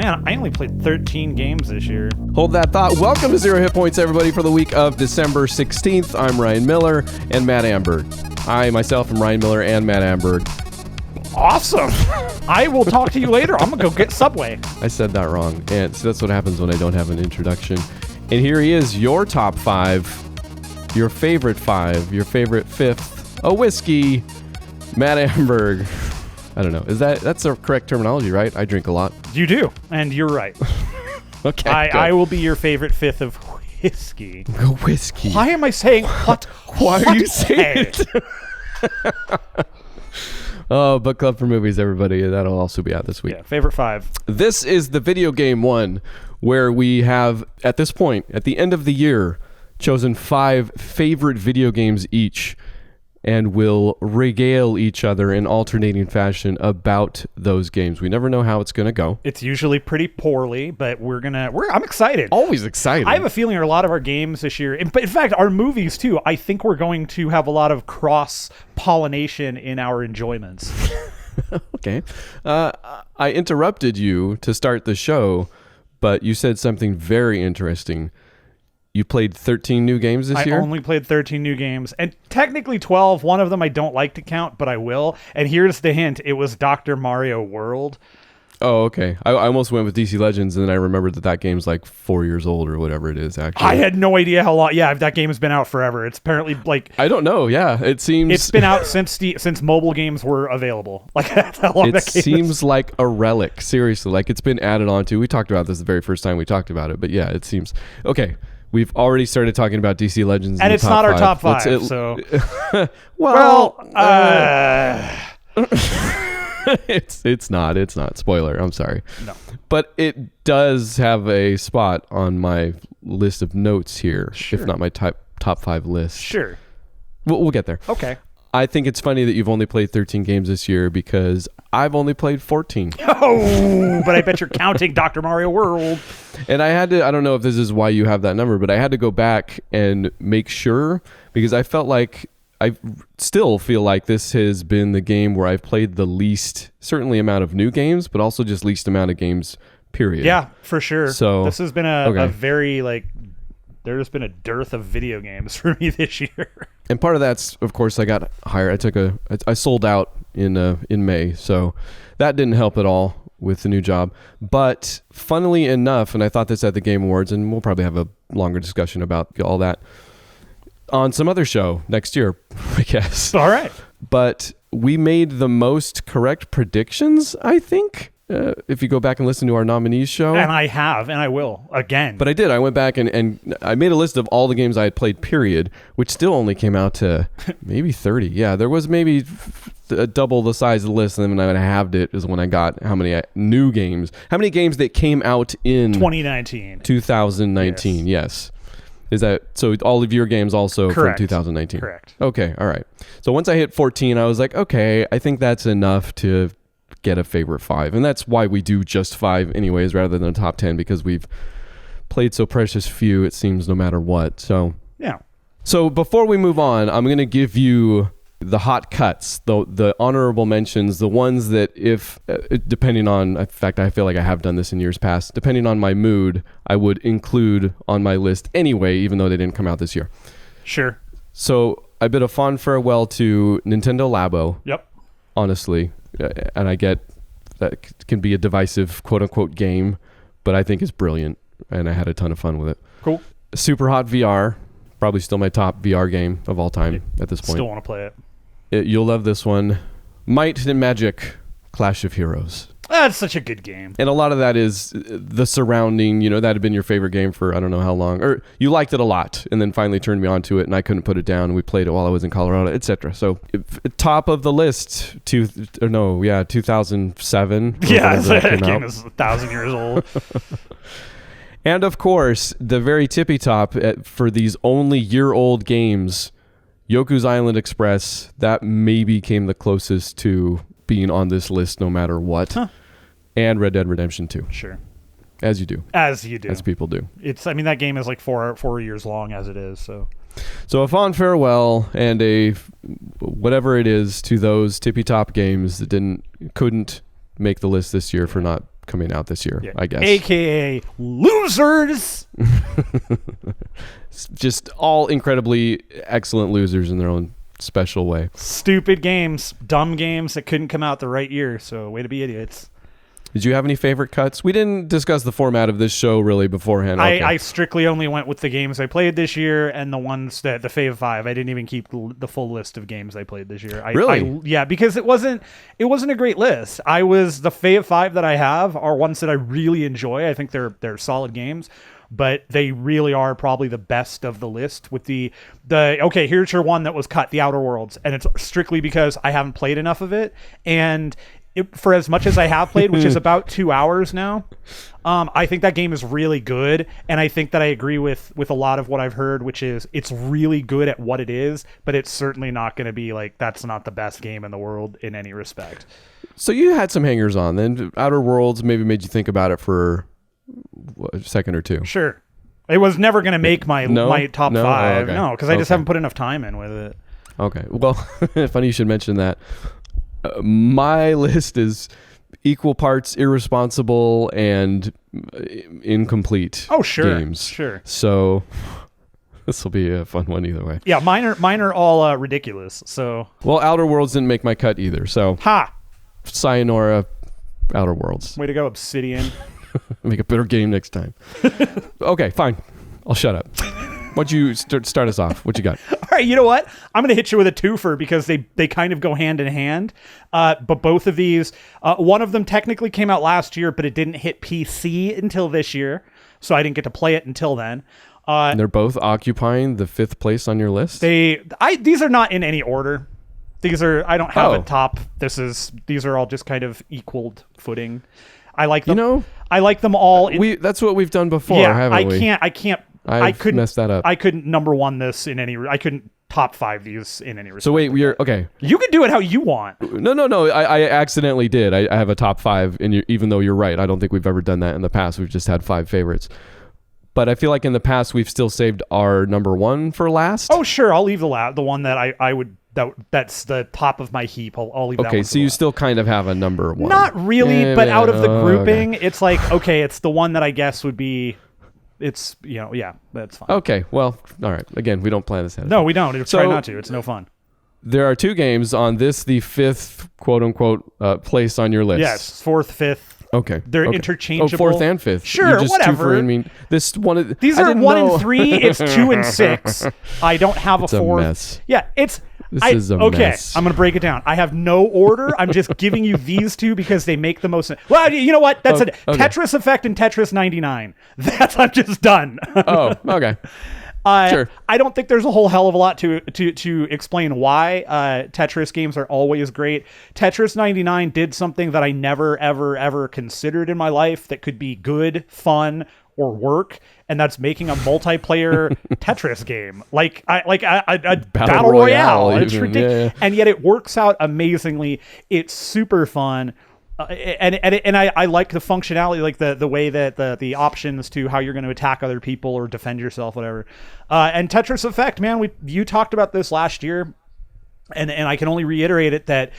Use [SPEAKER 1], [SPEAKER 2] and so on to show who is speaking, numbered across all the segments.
[SPEAKER 1] Man, I only played 13 games this year.
[SPEAKER 2] Hold that thought. Welcome to Zero Hit Points, everybody, for the week of December 16th. I'm Ryan Miller and Matt Amberg. I, myself, am Ryan Miller and Matt Amberg.
[SPEAKER 1] Awesome. I will talk to you later. I'm going to go get Subway.
[SPEAKER 2] I said that wrong. And so that's what happens when I don't have an introduction. And here he is, your top five, your favorite fifth, a whiskey, Matt Amberg. I don't know. That's the correct terminology, right? I drink a lot.
[SPEAKER 1] You do, and you're right.
[SPEAKER 2] Okay.
[SPEAKER 1] I will be your favorite fifth of whiskey.
[SPEAKER 2] Go whiskey.
[SPEAKER 1] Why am I saying what?
[SPEAKER 2] Why are you saying it? Oh, Book Club for Movies, everybody. That'll also be out this week.
[SPEAKER 1] Yeah, favorite five.
[SPEAKER 2] This is the video game one, where we have, at this point, at the end of the year, chosen 5 favorite video games each, and will regale each other in alternating fashion about those games. We never know how it's going to go.
[SPEAKER 1] It's usually pretty poorly, but I'm excited.
[SPEAKER 2] Always excited.
[SPEAKER 1] I have a feeling a lot of our games this year, in fact, our movies too, I think we're going to have a lot of cross-pollination in our enjoyments.
[SPEAKER 2] Okay. I interrupted you to start the show, but you said something very interesting. You played 13 new games this year?
[SPEAKER 1] I only played 13 new games, and technically 12. One of them I don't like to count, but I will. And here's the hint. It was Dr. Mario World.
[SPEAKER 2] Oh, okay. I almost went with DC Legends, and then I remembered that game's like 4 years old or whatever it is, actually.
[SPEAKER 1] I had no idea how long. Yeah, that game has been out forever. It's apparently like...
[SPEAKER 2] I don't know. Yeah, it seems...
[SPEAKER 1] It's been out since mobile games were available. Like, that's how long that game is.
[SPEAKER 2] It seems like a relic. Seriously. Like, it's been added on to. We talked about this the very first time we talked about it, but yeah, it seems... Okay. We've already started talking about DC Legends,
[SPEAKER 1] and it's not our top 5. So,
[SPEAKER 2] it's not. Spoiler. I'm sorry.
[SPEAKER 1] No,
[SPEAKER 2] but it does have a spot on my list of notes here,
[SPEAKER 1] sure.
[SPEAKER 2] If not my top 5 list.
[SPEAKER 1] Sure,
[SPEAKER 2] we'll get there.
[SPEAKER 1] Okay.
[SPEAKER 2] I think it's funny that you've only played 13 games this year because I've only played 14.
[SPEAKER 1] Oh, but I bet you're counting Dr. Mario World.
[SPEAKER 2] And I don't know if this is why you have that number, but I had to go back and make sure because I still feel like this has been the game where I've played the least, certainly amount of new games, but also just least amount of games, period.
[SPEAKER 1] Yeah, for sure.
[SPEAKER 2] So
[SPEAKER 1] this has been a very, there's been a dearth of video games for me this year.
[SPEAKER 2] And part of that's, of course, I got hired. I sold out in May, so that didn't help at all with the new job. But funnily enough, and I thought this at the Game Awards, and we'll probably have a longer discussion about all that on some other show next year, I guess.
[SPEAKER 1] All right.
[SPEAKER 2] But we made the most correct predictions, I think. If you go back and listen to our nominees show.
[SPEAKER 1] And I have, and I will, again.
[SPEAKER 2] But I did. I went back and I made a list of all the games I had played, period, which still only came out to maybe 30. Yeah, there was maybe double the size of the list, and then when I halved it is when I got how many new games. How many games that came out in 2019, yes. Is that, so all of your games also
[SPEAKER 1] Correct.
[SPEAKER 2] From 2019?
[SPEAKER 1] Correct.
[SPEAKER 2] Okay, all right. So once I hit 14, I was like, okay, I think that's enough to get a favorite 5, and that's why we do just 5 anyways rather than a top 10, because we've played so precious few, it seems, no matter what. So
[SPEAKER 1] yeah.
[SPEAKER 2] So before we move on, I'm going to give you the hot cuts, the honorable mentions, the ones that if depending on, in fact, I feel like I have done this in years past, depending on my mood, I would include on my list anyway, even though they didn't come out this year.
[SPEAKER 1] Sure.
[SPEAKER 2] So I bid a fond farewell to Nintendo Labo.
[SPEAKER 1] Yep.
[SPEAKER 2] Honestly. And I get that can be a divisive quote-unquote game, but I think it's brilliant, and I had a ton of fun with it.
[SPEAKER 1] Cool.
[SPEAKER 2] Super Hot VR, probably still my top VR game of all time at this point.
[SPEAKER 1] Still want to play it.
[SPEAKER 2] You'll love this one. Might and Magic Clash of Heroes.
[SPEAKER 1] That's such a good game.
[SPEAKER 2] And a lot of that is the surrounding, that had been your favorite game for I don't know how long. Or you liked it a lot and then finally turned me on to it and I couldn't put it down. We played it while I was in Colorado, etc. So top of the list, 2007.
[SPEAKER 1] Yeah, that game is 1,000 years old.
[SPEAKER 2] And of course, the very tippy top for these only year-old games, Yoku's Island Express, that maybe came the closest to being on this list no matter what.
[SPEAKER 1] Huh.
[SPEAKER 2] And Red Dead Redemption 2.
[SPEAKER 1] Sure.
[SPEAKER 2] As you do.
[SPEAKER 1] As you do.
[SPEAKER 2] As people do.
[SPEAKER 1] That game is like 4 years long as it is, so.
[SPEAKER 2] So a fond farewell and a whatever it is to those tippy top games that couldn't make the list this year for not coming out this year,
[SPEAKER 1] Yeah.
[SPEAKER 2] I guess.
[SPEAKER 1] AKA losers.
[SPEAKER 2] Just all incredibly excellent losers in their own special way.
[SPEAKER 1] Stupid games, dumb games that couldn't come out the right year. So way to be idiots.
[SPEAKER 2] Did you have any favorite cuts? We didn't discuss the format of this show really beforehand. Okay.
[SPEAKER 1] I strictly only went with the games I played this year and the ones that the Fave 5. I didn't even keep the full list of games I played this year.
[SPEAKER 2] Really?
[SPEAKER 1] Yeah, because it wasn't a great list. The Fave 5 that I have are ones that I really enjoy. I think they're solid games, but they really are probably the best of the list with the okay, here's your one that was cut, The Outer Worlds, and it's strictly because I haven't played enough of it, and for as much as I have played, which is about 2 hours now, I think that game is really good, and I think that I agree with a lot of what I've heard, which is it's really good at what it is, but it's certainly not going to be like, that's not the best game in the world in any respect.
[SPEAKER 2] So you had some hangers on then. Outer Worlds maybe made you think about it for a second or two.
[SPEAKER 1] Sure. It was never going to make my top 5.
[SPEAKER 2] Oh, okay.
[SPEAKER 1] No, because I just haven't put enough time in with it.
[SPEAKER 2] Okay. Well, funny you should mention that. My list is equal parts irresponsible and incomplete games.
[SPEAKER 1] Sure.
[SPEAKER 2] So this will be a fun one either way.
[SPEAKER 1] Yeah, mine are all ridiculous. So
[SPEAKER 2] Outer Worlds didn't make my cut either. So sayonara, Outer Worlds.
[SPEAKER 1] Way to go, Obsidian.
[SPEAKER 2] Make a better game next time. Okay, fine. I'll shut up. Why don't you start us off? What you got?
[SPEAKER 1] All right, you know what? I'm going to hit you with a twofer because they kind of go hand in hand. But both of these, one of them technically came out last year, but it didn't hit PC until this year. So I didn't get to play it until then.
[SPEAKER 2] And they're both occupying the 5th place on your list?
[SPEAKER 1] These are not in any order. I don't have a top. These are all just kind of equaled footing. I like them. I like them all.
[SPEAKER 2] That's what we've done before, haven't we?
[SPEAKER 1] I couldn't
[SPEAKER 2] mess that up.
[SPEAKER 1] I couldn't number one this in any. I couldn't top 5 these in any respect.
[SPEAKER 2] So wait, we're okay.
[SPEAKER 1] You can do it how you want.
[SPEAKER 2] No. I accidentally did. I have a top 5, and even though you're right, I don't think we've ever done that in the past. We've just had 5 favorites. But I feel like in the past we've still saved our number 1 for last.
[SPEAKER 1] Oh sure, I'll leave the one that I would. That's the top of my heap. I'll leave that one.
[SPEAKER 2] Okay, so you still kind of have a number 1.
[SPEAKER 1] Not really, but out of the grouping, it's like, okay, it's the one that I guess would be. It's, that's fine.
[SPEAKER 2] Okay, well, all right. Again, we don't plan this ahead.
[SPEAKER 1] No, we don't. Try not to. It's no fun.
[SPEAKER 2] There are 2 games on this, the 5th, quote unquote, place on your list.
[SPEAKER 1] Yes, 4th, 5th.
[SPEAKER 2] Okay.
[SPEAKER 1] They're interchangeable.
[SPEAKER 2] 4th and 5th.
[SPEAKER 1] Sure,
[SPEAKER 2] just
[SPEAKER 1] whatever.
[SPEAKER 2] This one.
[SPEAKER 1] These are 1 and 3. It's 2 and 6. I don't have
[SPEAKER 2] it's
[SPEAKER 1] a 4th.
[SPEAKER 2] A mess.
[SPEAKER 1] Yeah,
[SPEAKER 2] This is a mess.
[SPEAKER 1] I'm going to break it down. I have no order. I'm just giving you these 2 because they make the most sense. Well, you know what? That's it. Okay. Tetris Effect and Tetris 99. I'm just done.
[SPEAKER 2] Oh, okay. Sure.
[SPEAKER 1] I don't think there's a whole hell of a lot to explain why Tetris games are always great. Tetris 99 did something that I never, ever, ever considered in my life that could be good, fun, or work, and that's making a multiplayer Tetris game, like a battle royale. It's ridiculous, and yet it works out amazingly. It's super fun. And I like the functionality, like the way that the options to how you're going to attack other people or defend yourself, whatever. And Tetris Effect, man, you talked about this last year, and I can only reiterate it that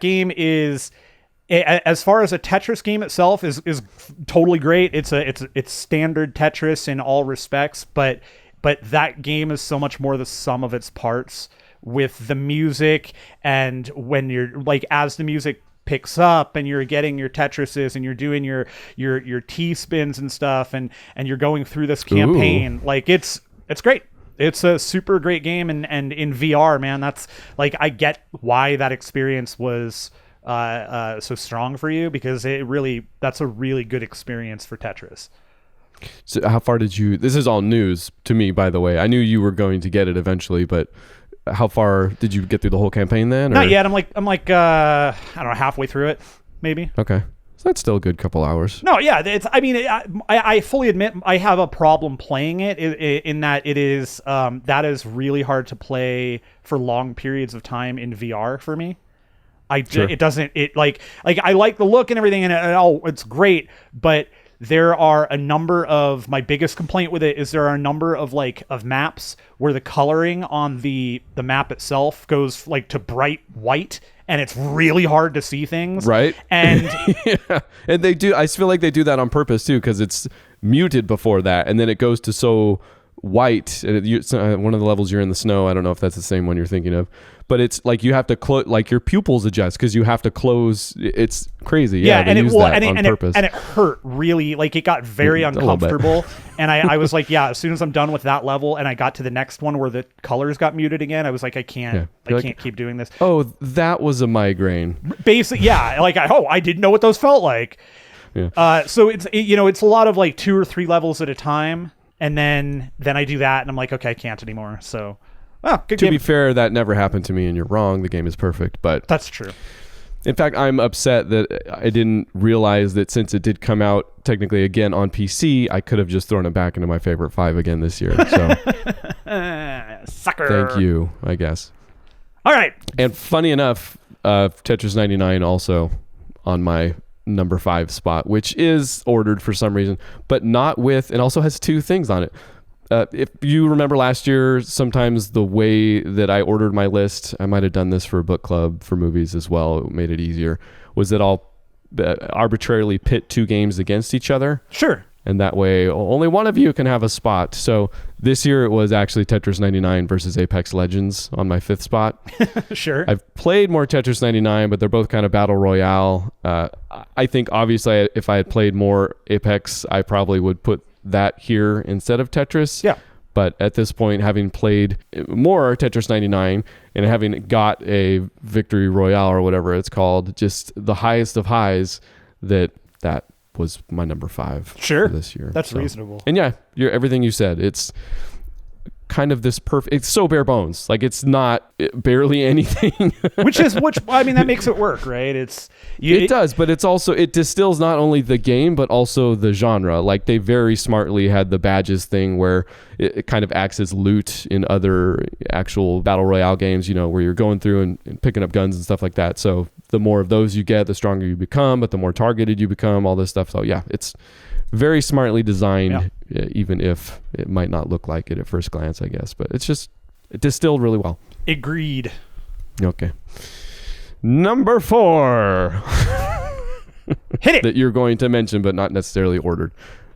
[SPEAKER 1] game is, as far as a Tetris game itself is totally great. It's standard Tetris in all respects, but that game is so much more the sum of its parts. With the music, and when you're like, as the music picks up and you're getting your Tetrises and you're doing your T-spins and stuff, and you're going through this campaign, like it's great. It's a super great game, and in VR, man, that's like, I get why that experience was so strong for you, because that's a really good experience for Tetris.
[SPEAKER 2] So how far did you? This is all news to me, by the way. I knew you were going to get it eventually, but how far did you get through the whole campaign then? Or?
[SPEAKER 1] Not yet. I'm like I don't know, halfway through it, maybe.
[SPEAKER 2] Okay, so that's still a good couple hours.
[SPEAKER 1] No, yeah, I fully admit I have a problem playing it in that it is that is really hard to play for long periods of time in VR for me.
[SPEAKER 2] Sure.
[SPEAKER 1] It doesn't like I like the look and everything, and it's great, but there are a number of, my biggest complaint with it is there are a number of maps where the coloring on the map itself goes like to bright white, and it's really hard to see things.
[SPEAKER 2] Right.
[SPEAKER 1] And
[SPEAKER 2] Yeah. And they do. I feel like they do that on purpose too, because it's muted before that, and then it goes to so white. And one of the levels you're in the snow. I don't know if that's the same one you're thinking of, but it's like you have to close, like your pupils adjust because you have to close. It's crazy. Yeah,
[SPEAKER 1] and
[SPEAKER 2] they use that on
[SPEAKER 1] and
[SPEAKER 2] purpose.
[SPEAKER 1] it hurt really. Like it got very
[SPEAKER 2] A little bit.
[SPEAKER 1] uncomfortable. And I was like, yeah, as soon as I'm done with that level and I got to the next one where the colors got muted again, I was like, I can't keep doing this.
[SPEAKER 2] Oh, that was a migraine.
[SPEAKER 1] Basically, yeah. Like I didn't know what those felt like.
[SPEAKER 2] Yeah.
[SPEAKER 1] So it's a lot of like 2 or 3 levels at a time, and then I do that, and I'm like, okay, I can't anymore. So, good
[SPEAKER 2] To
[SPEAKER 1] game.
[SPEAKER 2] be fair, that never happened to me, and you're wrong. The game is perfect, but
[SPEAKER 1] That's true.
[SPEAKER 2] in fact, I'm upset that I didn't realize that since it did come out technically again on PC, I could have just thrown it back into my favorite 5 again this year. So,
[SPEAKER 1] Sucker.
[SPEAKER 2] thank you, I guess.
[SPEAKER 1] All right.
[SPEAKER 2] And funny enough, Tetris 99 also on my number 5 spot, which is ordered for some reason, but not with, and also has 2 things on it. If you remember last year, sometimes the way that I ordered my list, I might have done this for a book club for movies as well, it made it easier, was that I'll arbitrarily pit 2 games against each other.
[SPEAKER 1] Sure.
[SPEAKER 2] And that way, only one of you can have a spot. So this year it was actually Tetris 99 versus Apex Legends on my 5th spot.
[SPEAKER 1] Sure.
[SPEAKER 2] I've played more Tetris 99, but they're both kind of battle royale. I think obviously if I had played more Apex, I probably would put that here instead of Tetris.
[SPEAKER 1] Yeah.
[SPEAKER 2] But at this point, having played more Tetris 99 and having got a victory royale or whatever it's called, just the highest of highs, that was my number 5
[SPEAKER 1] Sure.
[SPEAKER 2] for this year.
[SPEAKER 1] That's reasonable.
[SPEAKER 2] And yeah, everything you said, it's kind of this perfect, it's so bare bones. Like it's not barely anything.
[SPEAKER 1] which I mean, that makes it work, right?
[SPEAKER 2] It does, but it's also, it distills not only the game, but also the genre. Like they very smartly had the badges thing where it kind of acts as loot in other actual battle royale games, where you're going through and picking up guns and stuff like that. So the more of those you get, the stronger you become, but the more targeted you become, all this stuff. So yeah, it's very smartly designed, even if it might not look like it at first glance, I guess. But it's just distilled really well.
[SPEAKER 1] Agreed.
[SPEAKER 2] Okay. Number 4.
[SPEAKER 1] Hit it.
[SPEAKER 2] That you're going to mention, but not necessarily ordered.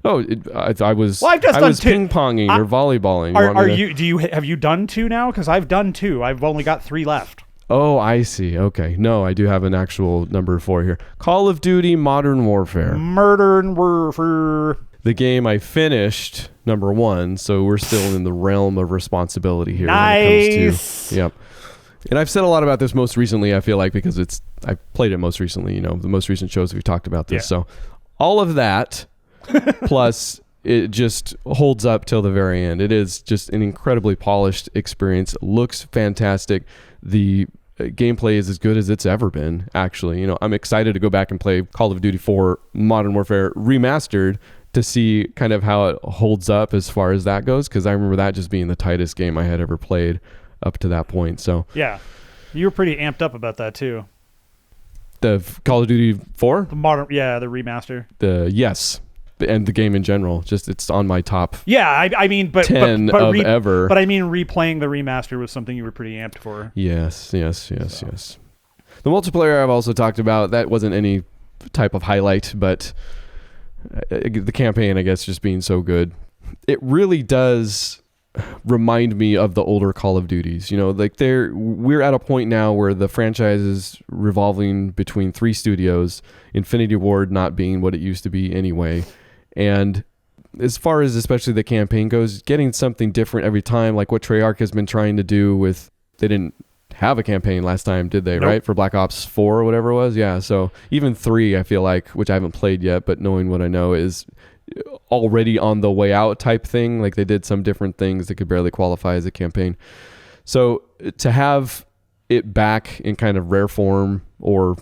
[SPEAKER 2] Oh, I was.
[SPEAKER 1] Well, I've just
[SPEAKER 2] I
[SPEAKER 1] done
[SPEAKER 2] was
[SPEAKER 1] 2.
[SPEAKER 2] ping ponging or volleyballing.
[SPEAKER 1] Have you done 2 now? Because I've done 2. I've only got 3 left.
[SPEAKER 2] Oh, I see. Okay. No, I do have an actual number 4 here. Call of Duty Modern Warfare.
[SPEAKER 1] Murder and Warfare.
[SPEAKER 2] The game I finished, number 1, so we're still in the realm of responsibility here.
[SPEAKER 1] Nice.
[SPEAKER 2] When it comes to, yep. And I've said a lot about this most recently, I feel like, because I played it most recently, the most recent shows we've talked about this.
[SPEAKER 1] Yeah.
[SPEAKER 2] So all of that, plus it just holds up till the very end. It is just an incredibly polished experience. Looks fantastic. The gameplay is as good as it's ever been, actually. I'm excited to go back and play Call of Duty 4 Modern Warfare Remastered to see kind of how it holds up as far as that goes, because I remember that just being the tightest game I had ever played up to that point. So
[SPEAKER 1] yeah, you were pretty amped up about that too.
[SPEAKER 2] The Call of Duty 4?
[SPEAKER 1] The remaster.
[SPEAKER 2] Yes. And the game in general, just it's on my top.
[SPEAKER 1] Yeah, I mean, but
[SPEAKER 2] 10
[SPEAKER 1] but
[SPEAKER 2] of ever.
[SPEAKER 1] But I mean, replaying the remaster was something you were pretty amped for.
[SPEAKER 2] Yes. The multiplayer I've also talked about, that wasn't any type of highlight, but the campaign, I guess, just being so good. It really does remind me of the older Call of Duties. We're at a point now where the franchise is revolving between 3 studios, Infinity Ward not being what it used to be anyway. And as far as especially the campaign goes, getting something different every time, like what Treyarch has been trying to do with, they didn't have a campaign last time, did they?
[SPEAKER 1] Nope.
[SPEAKER 2] Right? For Black Ops 4 or whatever it was. Yeah. So even 3, I feel like, which I haven't played yet, but knowing what I know, is already on the way out type thing. Like they did some different things that could barely qualify as a campaign. So to have it back in kind of rare form or,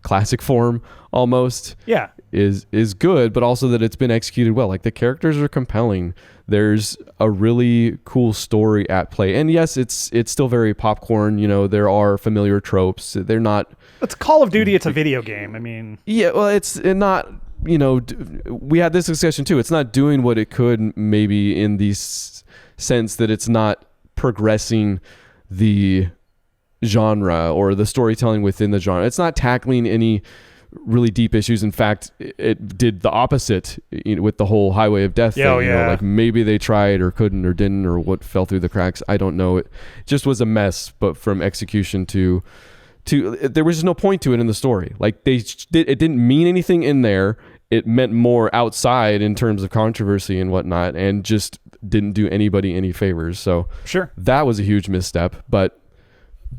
[SPEAKER 2] classic form almost.
[SPEAKER 1] Yeah.
[SPEAKER 2] Is good, but also that it's been executed well. Like the characters are compelling. There's a really cool story at play. And yes, it's still very popcorn. There are familiar tropes. They're not.
[SPEAKER 1] It's Call of Duty. It's a video game. I mean.
[SPEAKER 2] Yeah, well, it's not. We had this discussion too. It's not doing what it could maybe in the sense that it's not progressing the genre or the storytelling within the genre. It's not tackling any really deep issues. In fact, it did the opposite, with the whole Highway of Death thing. Like maybe they tried or couldn't or didn't, or what fell through the cracks. I don't know. It just was a mess, but from execution to there was just no point to it in the story. Like it didn't mean anything in there. It meant more outside in terms of controversy and whatnot, and just didn't do anybody any favors. So
[SPEAKER 1] sure,
[SPEAKER 2] that was a huge misstep, but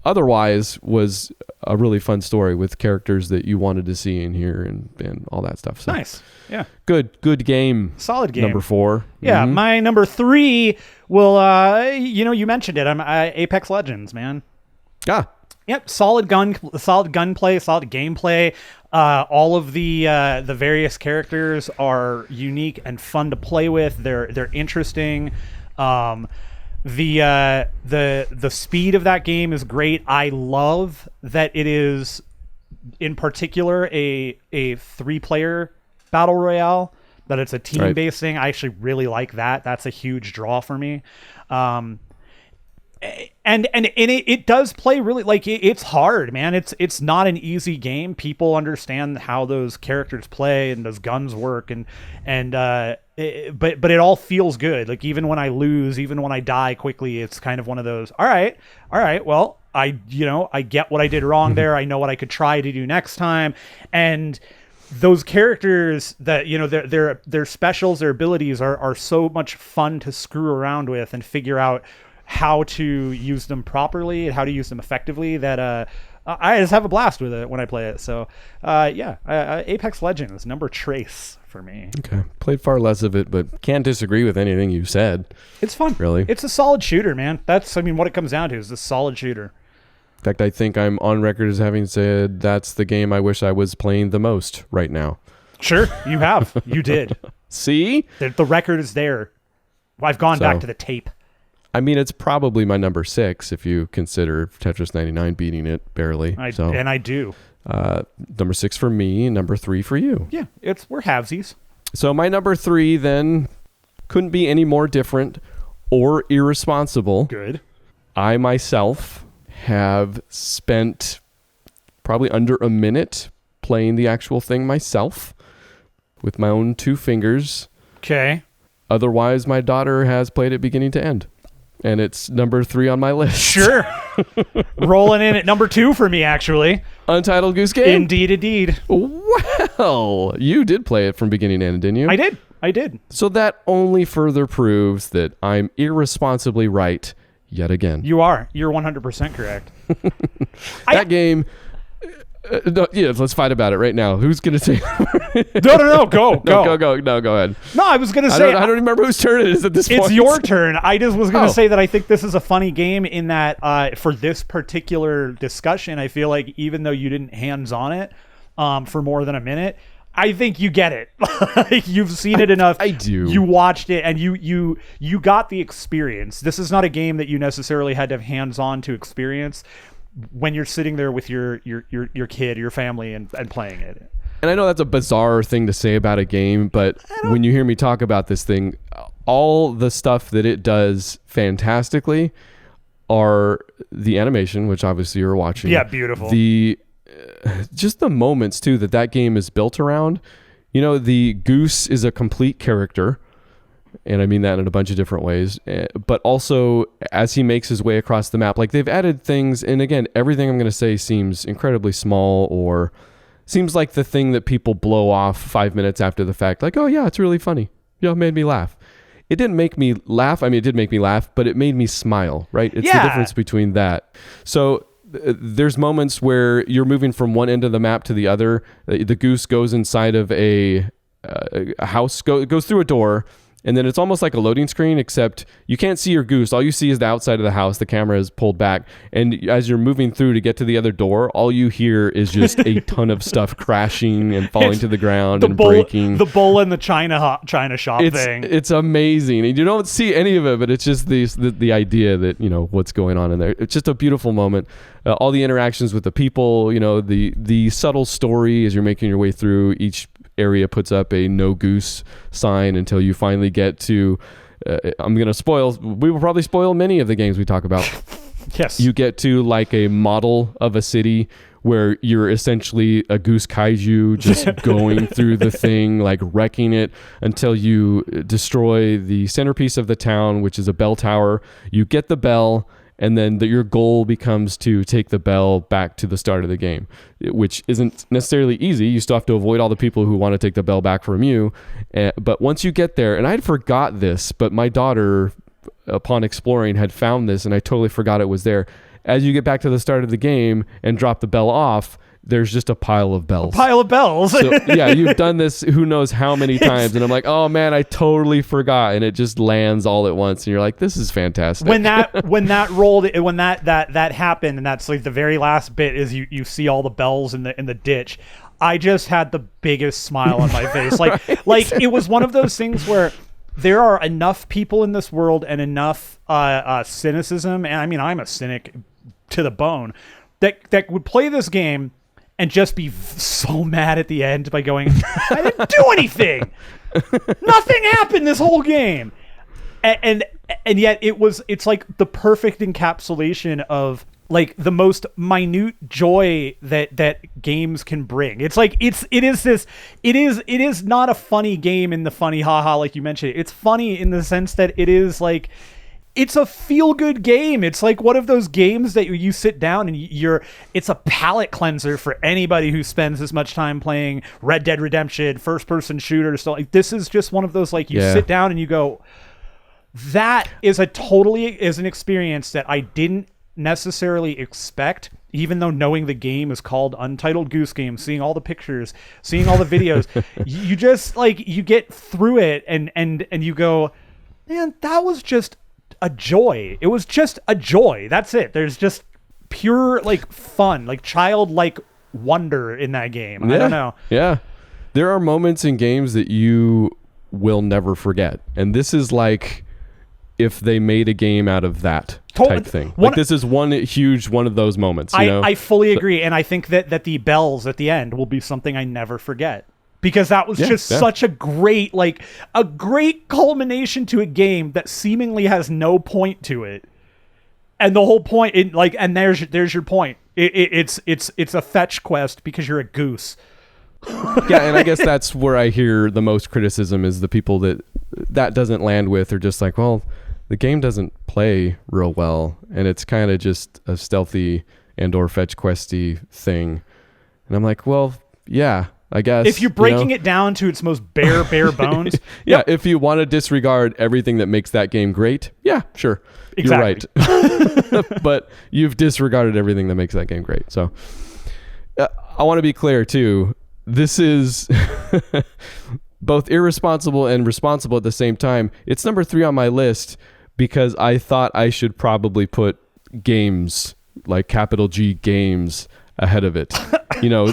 [SPEAKER 2] otherwise was a really fun story with characters that you wanted to see in here and all that stuff. So
[SPEAKER 1] nice. Yeah.
[SPEAKER 2] Good game.
[SPEAKER 1] Solid game.
[SPEAKER 2] Number 4.
[SPEAKER 1] Yeah. Mm-hmm. My number 3 will, you mentioned it. I'm Apex Legends, man.
[SPEAKER 2] Ah.
[SPEAKER 1] Yep. Solid gunplay, solid gameplay. All of the various characters are unique and fun to play with. They're interesting. The speed of that game is great. I love that it is, in particular, a 3-player battle royale. That it's a team-based thing. I actually really like that. That's a huge draw for me. And it does play really, like, it's hard, man. It's not an easy game. People understand how those characters play and those guns work, but it all feels good. Like, even when I lose, even when I die quickly, it's kind of one of those, all right, well, I get what I did wrong there. I know what I could try to do next time. And those characters that, their specials, their abilities are so much fun to screw around with and figure out how to use them properly and how to use them effectively, that I just have a blast with it when I play it. So Apex Legends, number trace for me.
[SPEAKER 2] Okay. Played far less of it, but can't disagree with anything you said.
[SPEAKER 1] It's fun.
[SPEAKER 2] Really.
[SPEAKER 1] It's a solid shooter, man. That's, what it comes down to is a solid shooter.
[SPEAKER 2] In fact, I think I'm on record as having said that's the game I wish I was playing the most right now.
[SPEAKER 1] Sure, you have. You did.
[SPEAKER 2] See?
[SPEAKER 1] The record is there. I've gone back to the tape.
[SPEAKER 2] I mean, it's probably my number 6 if you consider Tetris 99 beating it barely.
[SPEAKER 1] I do.
[SPEAKER 2] Number 6 for me, number 3 for you.
[SPEAKER 1] Yeah, we're halvesies.
[SPEAKER 2] So my number 3 then couldn't be any more different or irresponsible.
[SPEAKER 1] Good.
[SPEAKER 2] I myself have spent probably under a minute playing the actual thing myself with my own 2 fingers.
[SPEAKER 1] Okay.
[SPEAKER 2] Otherwise, my daughter has played it beginning to end. And it's number 3 on my list.
[SPEAKER 1] Sure. Rolling in at number 2 for me, actually.
[SPEAKER 2] Untitled Goose Game?
[SPEAKER 1] Indeed.
[SPEAKER 2] Well, you did play it from beginning to end, didn't you?
[SPEAKER 1] I did.
[SPEAKER 2] So that only further proves that I'm irresponsibly right yet again.
[SPEAKER 1] You are. You're 100% correct.
[SPEAKER 2] That game... let's fight about it right now. Who's going to say...
[SPEAKER 1] No. Go.
[SPEAKER 2] No, go ahead.
[SPEAKER 1] No, I was going to say...
[SPEAKER 2] I don't remember whose turn it is at this point.
[SPEAKER 1] It's your turn. I just was going to say that I think this is a funny game in that for this particular discussion, I feel like even though you didn't hands-on it for more than a minute, I think you get it. You've seen it enough.
[SPEAKER 2] I do.
[SPEAKER 1] You watched it and you got the experience. This is not a game that you necessarily had to have hands-on to experience when you're sitting there with your kid, your family, and playing it.
[SPEAKER 2] And I know that's a bizarre thing to say about a game, but when you hear me talk about this thing, all the stuff that it does fantastically are the animation, which obviously you're watching.
[SPEAKER 1] Yeah, beautiful.
[SPEAKER 2] Just the moments too that game is built around. The goose is a complete character. And I mean that in a bunch of different ways, but also as he makes his way across the map, like they've added things. And again, everything I'm going to say seems incredibly small or seems like the thing that people blow off 5 minutes after the fact. Like, oh yeah, it's really funny. It made me laugh. It didn't make me laugh. I mean, it did make me laugh, but it made me smile, right? It's the difference between that. So there's moments where you're moving from one end of the map to the other. The goose goes inside of a house, goes through a door. And then it's almost like a loading screen, except you can't see your goose. All you see is the outside of the house. The camera is pulled back. And as you're moving through to get to the other door, all you hear is just a ton of stuff crashing and falling to the ground and breaking.
[SPEAKER 1] The bull in the China shop thing.
[SPEAKER 2] It's amazing. And you don't see any of it, but it's just the idea that, what's going on in there. It's just a beautiful moment. All the interactions with the people, the subtle story as you're making your way through. Each area puts up a no goose sign until you finally get to we will probably spoil many of the games we talk about.
[SPEAKER 1] Yes.
[SPEAKER 2] You get to like a model of a city where you're essentially a goose kaiju just going through the thing, like wrecking it until you destroy the centerpiece of the town, which is a bell tower. You get the bell, and then your goal becomes to take the bell back to the start of the game, which isn't necessarily easy. You still have to avoid all the people who want to take the bell back from you. But once you get there, and I had forgot this, but my daughter, upon exploring, had found this, and I totally forgot it was there. As you get back to the start of the game and drop the bell off, there's just a pile of bells.
[SPEAKER 1] So,
[SPEAKER 2] yeah, you've done this who knows how many times, and I'm like, oh man, I totally forgot, and it just lands all at once, and you're like, this is fantastic.
[SPEAKER 1] When that happened, and that's like the very last bit is you see all the bells in the ditch. I just had the biggest smile on my face. Like it was one of those things where there are enough people in this world and enough cynicism, and I mean, I'm a cynic to the bone, that would play this game and just be so mad at the end by going, I didn't do anything. Nothing happened this whole game. And yet it's like the perfect encapsulation of like the most minute joy that games can bring. It's like it is not a funny game in the funny haha like you mentioned. It's funny in the sense that it is like, it's a feel-good game. It's like one of those games that you sit down and it's a palate cleanser for anybody who spends as much time playing Red Dead Redemption, first-person shooter stuff. Like, this is just one of those, like, you sit down and you go, that is an experience that I didn't necessarily expect, even though knowing the game is called Untitled Goose Game, seeing all the pictures, seeing all the videos, you just, like, you get through it and you go, man, that was just a joy. It was just a joy. That's it. There's just pure like fun, like childlike wonder in that game.
[SPEAKER 2] Yeah.
[SPEAKER 1] I don't know.
[SPEAKER 2] Yeah. There are moments in games that you will never forget. And this is like if they made a game out of that type thing. Like this is one of those moments. You know?
[SPEAKER 1] I fully agree. And I think that the bells at the end will be something I never forget. Because that was such a great culmination to a game that seemingly has no point to it, and the whole point, and there's your point. It's a fetch quest because you're a goose.
[SPEAKER 2] Yeah, and I guess that's where I hear the most criticism is the people that doesn't land with are just like, well, the game doesn't play real well, and it's kind of just a stealthy and/or fetch questy thing, and I'm like, well, yeah. I guess
[SPEAKER 1] if you're breaking it down to its most bare bones.
[SPEAKER 2] Yeah. If you want to disregard everything that makes that game great. Yeah, sure.
[SPEAKER 1] Exactly.
[SPEAKER 2] You're right. But you've disregarded everything that makes that game great. So I want to be clear too. This is both irresponsible and responsible at the same time. It's number 3 on my list because I thought I should probably put games, like capital G games, ahead of it. You know,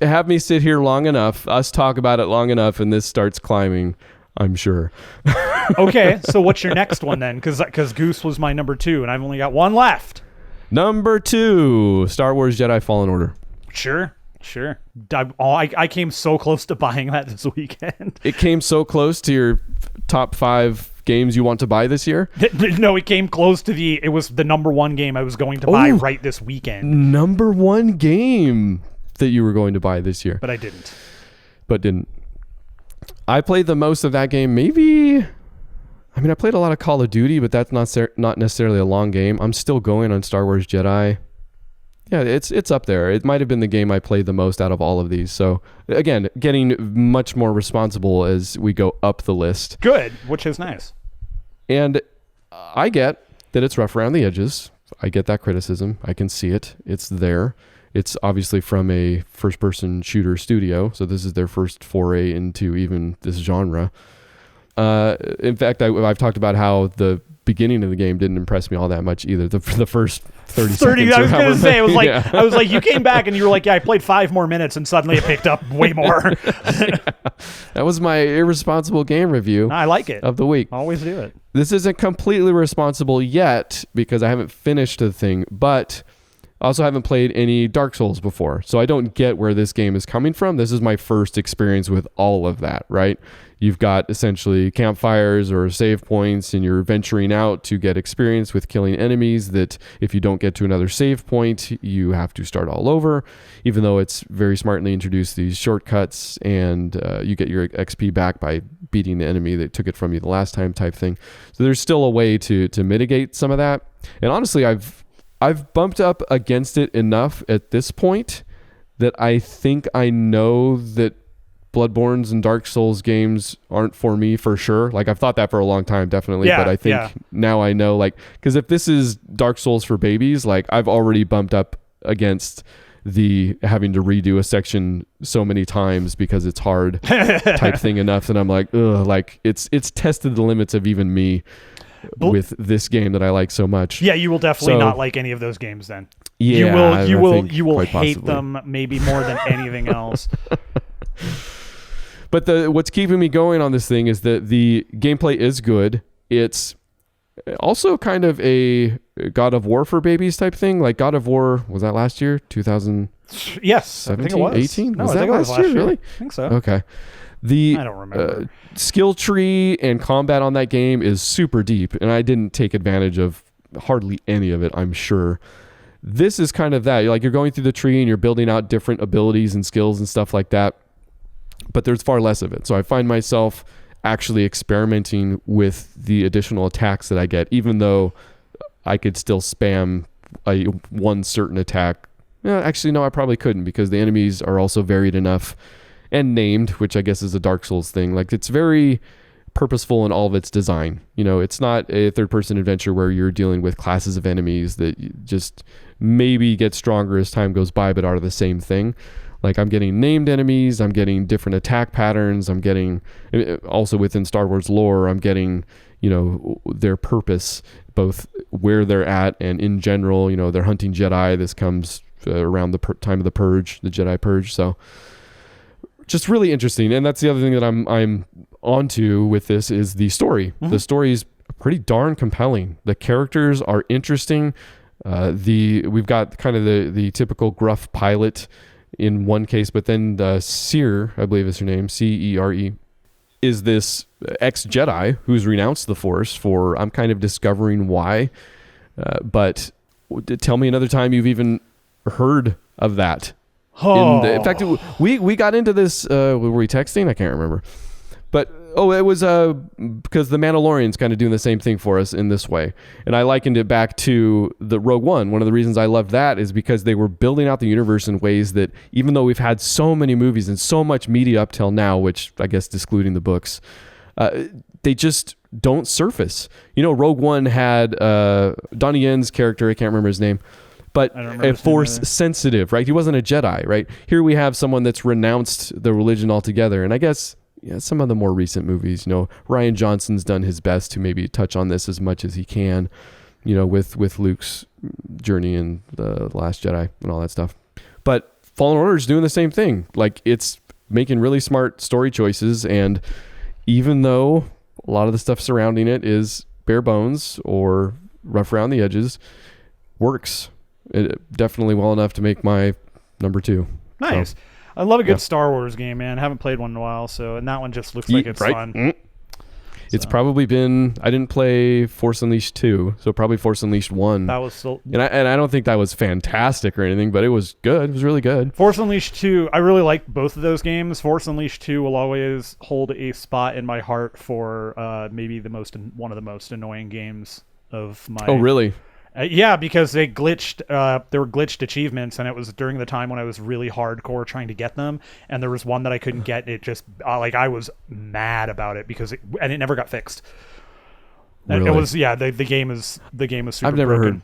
[SPEAKER 2] have me sit here long enough, us talk about it long enough, and this starts climbing, I'm sure.
[SPEAKER 1] Okay, so what's your next one then? Because Goose was my number 2, and I've only got one left.
[SPEAKER 2] Number 2, Star Wars Jedi Fallen Order.
[SPEAKER 1] Sure. I came so close to buying that this weekend.
[SPEAKER 2] It came so close to your top 5 games you want to buy this year?
[SPEAKER 1] No, it came close to it was the number 1 game I was going to buy right this weekend.
[SPEAKER 2] Number 1 game that you were going to buy this year.
[SPEAKER 1] But I didn't.
[SPEAKER 2] I played the most of that game, maybe. I mean, I played a lot of Call of Duty, but that's not necessarily a long game. I'm still going on Star Wars Jedi. Yeah, it's up there. It might have been the game I played the most out of all of these. So, again, getting much more responsible as we go up the list.
[SPEAKER 1] Good, which is nice.
[SPEAKER 2] And I get that it's rough around the edges. I get that criticism. I can see it. It's there. It's obviously from a first-person shooter studio, so this is their first foray into even this genre. In fact, I've talked about how the beginning of the game didn't impress me all that much either. The first 30 seconds.
[SPEAKER 1] I was going to say, I was like, you came back and you were like, yeah, I played 5 more minutes, and suddenly it picked up way more.
[SPEAKER 2] Yeah. That was my irresponsible game review.
[SPEAKER 1] I like it.
[SPEAKER 2] Of the week.
[SPEAKER 1] Always do it.
[SPEAKER 2] This isn't completely responsible yet because I haven't finished the thing, but I also haven't played any Dark Souls before, so I don't get where this game is coming from. This is my first experience with all of that, right? You've got essentially campfires or save points, and you're venturing out to get experience with killing enemies that if you don't get to another save point, you have to start all over, even though it's very smartly introduced these shortcuts, and you get your XP back by beating the enemy that took it from you the last time type thing. So there's still a way to mitigate some of that. And honestly, I've bumped up against it enough at this point that I think I know that Bloodborne's and Dark Souls games aren't for me for sure. Like, I've thought that for a long time, definitely.
[SPEAKER 1] Yeah,
[SPEAKER 2] but I think now I know, like, because if this is Dark Souls for babies, like, I've already bumped up against the having to redo a section so many times because it's hard type thing enough that I'm like, ugh, like, it's tested the limits of even me with this game that I like so much.
[SPEAKER 1] Yeah, you will definitely not like any of those games then.
[SPEAKER 2] Yeah,
[SPEAKER 1] you will hate
[SPEAKER 2] possibly.
[SPEAKER 1] them maybe more than anything else.
[SPEAKER 2] But what's keeping me going on this thing is that the gameplay is good. It's also kind of a God of War for babies type thing. Like God of War, was that last year? 2017?
[SPEAKER 1] Yes, I think it was.
[SPEAKER 2] 18?
[SPEAKER 1] No,
[SPEAKER 2] was
[SPEAKER 1] I
[SPEAKER 2] that
[SPEAKER 1] think it was
[SPEAKER 2] last year? Really?
[SPEAKER 1] I think so.
[SPEAKER 2] Okay.
[SPEAKER 1] I don't remember.
[SPEAKER 2] Skill tree and combat on that game is super deep, and I didn't take advantage of hardly any of it, I'm sure. This is kind of that. You're going through the tree and you're building out different abilities and skills and stuff like that, but there's far less of it. So I find myself actually experimenting with the additional attacks that I get, even though I could still spam one certain attack. Actually, no, I probably couldn't, because the enemies are also varied enough and named, which I guess is a Dark Souls thing. Like, it's very purposeful in all of its design. It's not a third-person adventure where you're dealing with classes of enemies that you just maybe get stronger as time goes by, but are the same thing. Like, I'm getting named enemies, I'm getting different attack patterns, I'm getting, also within Star Wars lore, I'm getting, their purpose, both where they're at and in general. They're hunting Jedi. This comes around the time of the Purge, the Jedi Purge. So just really interesting. And that's the other thing that I'm onto with this is the story. Mm-hmm. The story is pretty darn compelling. The characters are interesting. We've got kind of the typical gruff pilot in one case, but then Cere, I believe is her name, Cere, is this ex-Jedi who's renounced the Force for, I'm kind of discovering why. But tell me another time you've even heard of that.
[SPEAKER 1] Oh.
[SPEAKER 2] In fact, we got into this, were we texting? I can't remember. But, it was because the Mandalorian's kind of doing the same thing for us in this way. And I likened it back to the Rogue One. One of the reasons I loved that is because they were building out the universe in ways that, even though we've had so many movies and so much media up till now, which I guess excluding the books, they just don't surface. Rogue One had Donnie Yen's character, I can't remember his name, but a Force sensitive, right? He wasn't a Jedi, right? Here we have someone that's renounced the religion altogether. And I guess, some of the more recent movies, Rian Johnson's done his best to maybe touch on this as much as he can, with Luke's journey in the Last Jedi and all that stuff. But Fallen Order is doing the same thing. Like, it's making really smart story choices, and even though a lot of the stuff surrounding it is bare bones or rough around the edges, works definitely well enough to make my number 2.
[SPEAKER 1] Nice. So, I love a good Star Wars game, man. Haven't played one in a while, and that one just looks like it's fun.
[SPEAKER 2] Mm. It's probably been, I didn't play Force Unleashed 2, so probably Force Unleashed 1.
[SPEAKER 1] That was still...
[SPEAKER 2] And I don't think that was fantastic or anything, but it was good. It was really good.
[SPEAKER 1] Force Unleashed 2, I really like both of those games. Force Unleashed 2 will always hold a spot in my heart for maybe one of the most annoying games of my...
[SPEAKER 2] Oh, really?
[SPEAKER 1] Yeah, because they glitched. There were glitched achievements, and it was during the time when I was really hardcore trying to get them. And there was one that I couldn't get. It just I was mad about it because it never got fixed.
[SPEAKER 2] Really?
[SPEAKER 1] It was the game is super.
[SPEAKER 2] I've never
[SPEAKER 1] broken.
[SPEAKER 2] heard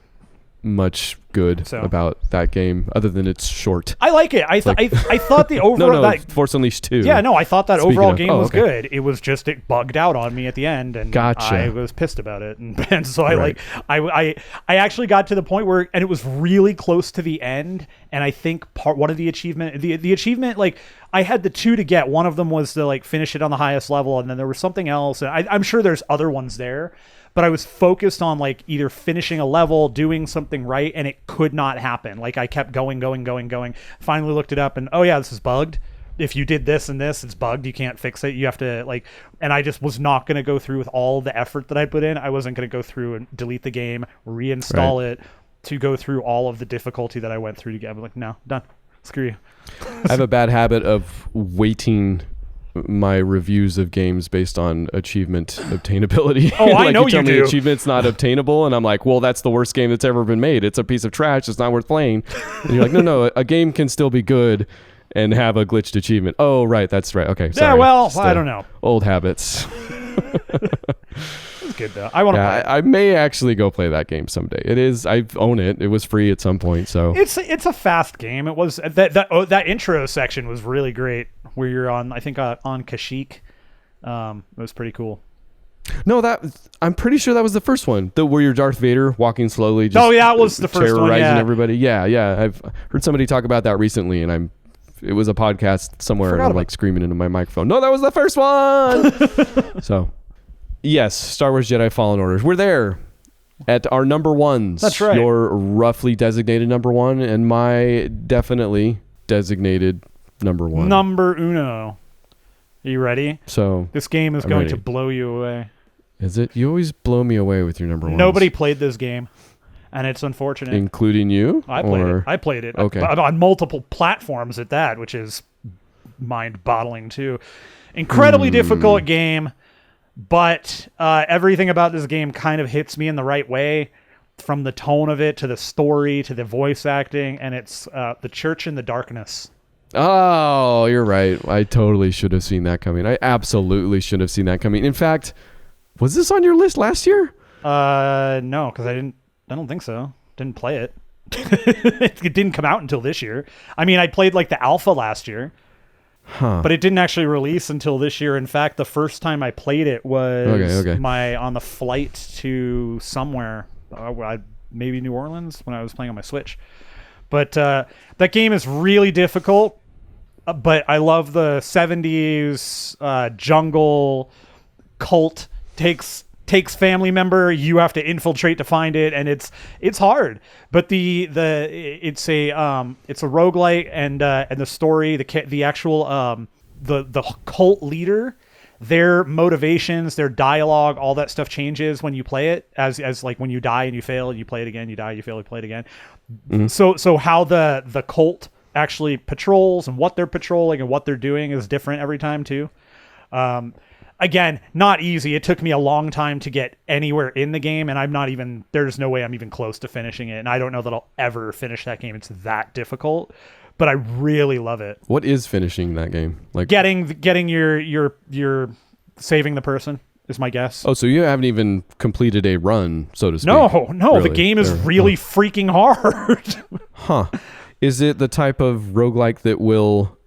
[SPEAKER 2] much good about that game other than it's short.
[SPEAKER 1] I like it. I thought the overall
[SPEAKER 2] Force Unleashed 2.
[SPEAKER 1] Yeah, no, I thought that overall game was
[SPEAKER 2] okay.
[SPEAKER 1] good. It was just it bugged out on me at the end, and
[SPEAKER 2] gotcha.
[SPEAKER 1] I was pissed about it, and so I actually got to the point where, and it was really close to the end, and I think one of the achievement, the achievement, like I had the 2 to get. One of them was to finish it on the highest level, and then there was something else, and I'm sure there's other ones there. But I was focused on either finishing a level, doing something right, and it could not happen. I kept going. Finally looked it up, and this is bugged. if you did this and this, it's bugged. You can't fix it. You have to like, and I just was not going to go through with all the effort that I put in. I wasn't going to go through and delete the game, reinstall it, to go through all of the difficulty that I went through to get. I'm like, no, done. Screw you.
[SPEAKER 2] I have a bad habit of weighting my reviews of games based on achievement obtainability.
[SPEAKER 1] Oh, I
[SPEAKER 2] like
[SPEAKER 1] know
[SPEAKER 2] you tell
[SPEAKER 1] you
[SPEAKER 2] me
[SPEAKER 1] do.
[SPEAKER 2] achievement's not obtainable, and I'm like, well, that's the worst game that's ever been made. It's a piece of trash. It's not worth playing. And you're like, no, a game can still be good and have a glitched achievement. Oh, right, that's right. Okay, sorry.
[SPEAKER 1] Yeah, well,
[SPEAKER 2] Just,
[SPEAKER 1] I don't know.
[SPEAKER 2] Old habits.
[SPEAKER 1] It's good though. I want to play it.
[SPEAKER 2] I may actually go play that game someday. It is. I own it. It was free at some point, so
[SPEAKER 1] It's a fast game. It was that intro section was really great. Where you're on, I think on Kashyyyk. It was pretty cool.
[SPEAKER 2] no. I'm pretty sure that was the first one. Where you're Darth Vader walking slowly. Just
[SPEAKER 1] Oh yeah, that was the first one.
[SPEAKER 2] terrorizing
[SPEAKER 1] Yeah.
[SPEAKER 2] everybody. Yeah. I've heard somebody talk about that recently, and it was a podcast somewhere, and
[SPEAKER 1] Forgot
[SPEAKER 2] I'm
[SPEAKER 1] about
[SPEAKER 2] like screaming into my microphone. No, that was the first one. So, yes, Star Wars Jedi Fallen Order. We're there at our number ones.
[SPEAKER 1] That's right.
[SPEAKER 2] Your roughly designated number one, and my definitely designated number one.
[SPEAKER 1] Number uno. Are you ready?
[SPEAKER 2] So,
[SPEAKER 1] This game is
[SPEAKER 2] I'm
[SPEAKER 1] going
[SPEAKER 2] ready.
[SPEAKER 1] to blow you away.
[SPEAKER 2] is it? You always blow me away with your number one.
[SPEAKER 1] Nobody played this game, and it's unfortunate.
[SPEAKER 2] including you.
[SPEAKER 1] I played
[SPEAKER 2] or-
[SPEAKER 1] it. I played it.
[SPEAKER 2] Okay.
[SPEAKER 1] On multiple platforms at that, which is mind-boggling too. Incredibly difficult game, but everything about this game kind of hits me in the right way, from the tone of it to the story to the voice acting, and it's The Church in the Darkness.
[SPEAKER 2] Oh, you're right. I totally should have seen that coming. I absolutely should have seen that coming. In fact, was this on your list last year?
[SPEAKER 1] No, because I don't think so. Didn't play it. It didn't come out until this year. I mean, I played like the alpha last year.
[SPEAKER 2] Huh.
[SPEAKER 1] But it didn't actually release until this year. In fact, the first time I played it was
[SPEAKER 2] Okay.
[SPEAKER 1] on the flight to somewhere, maybe New Orleans, when I was playing on my Switch. But that game is really difficult. But I love the 70s jungle cult takes family member. You have to infiltrate to find it, and it's hard. But it's a roguelike, and the story, the actual the cult leader, their motivations, their dialogue, all that stuff changes when you play it. As like when you die and you fail, you play it again. You die, you fail, you play it again. So how the cult actually patrols and what they're patrolling and what they're doing is different every time too. Again, not easy. It took me a long time to get anywhere in the game, and there's no way I'm even close to finishing it. And I don't know that I'll ever finish that game. It's that difficult, but I really love it.
[SPEAKER 2] What is finishing that game? Like
[SPEAKER 1] Getting your saving the person is my guess.
[SPEAKER 2] Oh, so you haven't even completed a run, so to speak.
[SPEAKER 1] No, the
[SPEAKER 2] Really?
[SPEAKER 1] game is
[SPEAKER 2] Or-
[SPEAKER 1] really freaking hard.
[SPEAKER 2] Huh. Is it the type of roguelike that will,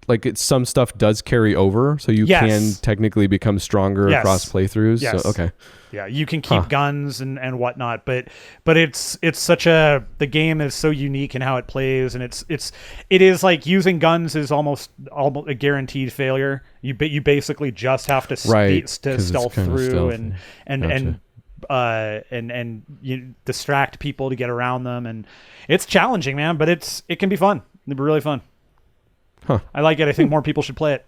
[SPEAKER 2] like, some stuff does carry over, so you
[SPEAKER 1] Yes.
[SPEAKER 2] can technically become stronger
[SPEAKER 1] Yes.
[SPEAKER 2] across playthroughs?
[SPEAKER 1] Yes.
[SPEAKER 2] So, okay.
[SPEAKER 1] Yeah, you can keep guns and whatnot, but it's such the game is so unique in how it plays, and it is like using guns is almost a guaranteed failure. You basically just have to
[SPEAKER 2] Right,
[SPEAKER 1] to
[SPEAKER 2] 'cause it's
[SPEAKER 1] stealth
[SPEAKER 2] kinda
[SPEAKER 1] through
[SPEAKER 2] stealthy.
[SPEAKER 1] and you distract people to get around them, and it's challenging, man, but it can be fun. It'd be really fun.
[SPEAKER 2] Huh.
[SPEAKER 1] I like it. I think more people should play it.